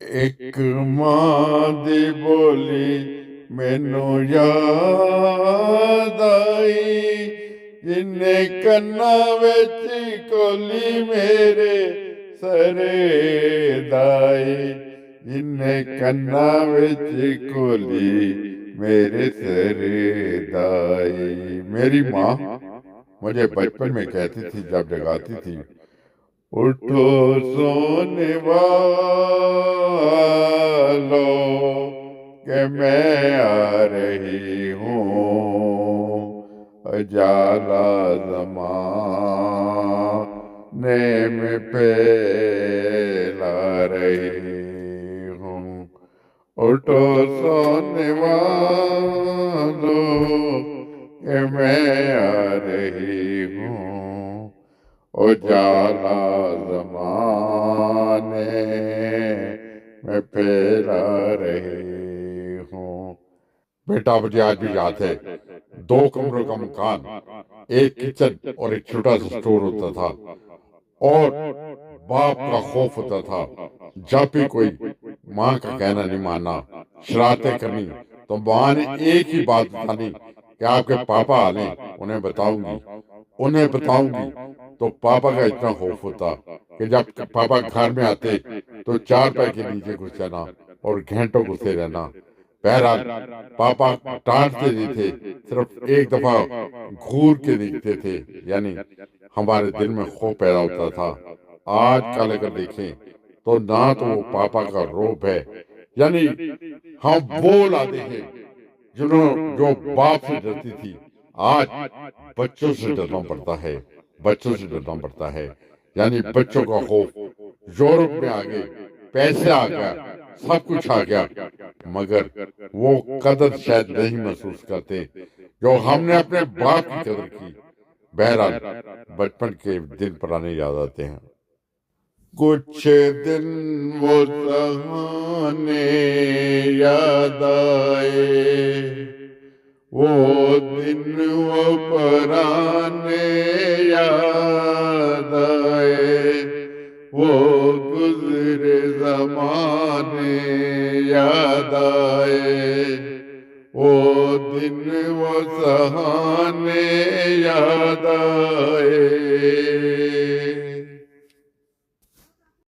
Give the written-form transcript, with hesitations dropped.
एक मां दी बोली मैनू याद आई, जिन्ने कन्ना विच कोली मेरे सरे दाई, जिन्ने कन्ना विच कोली मेरे सरे दाई। मेरी माँ मुझे बचपन में कहती थी जब जगाती थी, उठो सोने वालो के मैं आ रही हूँ, उजाला ज़माने में फैला रही हूँ। उठो सोने वालो के मैं आ रही हूँ, उजाला ज़माने में फैला रही हूँ। बेटा मुझे आज भी याद है, 2 कमरों का मकान, एक किचन और एक छोटा सा स्टोर होता था, और बाप का खौफ होता था जब भी कोई माँ का कहना नहीं माना, शरारतें करनी, तो माँ ने एक ही बात बतानी कि आपके पापा आने, उन्हें बताऊंगी। तो पापा का इतना खौफ होता कि जब पापा घर में आते तो 4 पैर के नीचे घुस जाना और घंटों घुसे रहना। बहरहाल पापा डांटते नहीं थे, सिर्फ एक दफा घूर के देखते थे, यानी हमारे दिल में खौफ पैदा होता था। आज कल अगर देखें तो ना तो वो पापा का रोब है, यानी हम वो औलादे हैं जो बाप से डरती थी, आज बच्चों से डरना पड़ता है, यानी बच्चों का खौफ। यूरोप में आ गए, पैसे आ गया, सब कुछ आ गया, मगर वो कदर शायद नहीं महसूस करते जो हमने अपने बाप की कदर की। बहरहाल बचपन के दिन पुराने याद आते हैं। कुछ दिन वो सहाने याद आए, वो दिन वो पुराने याद आए, वो गुजरे ज़माने याद आए, वो दिन वो सहाने याद आए।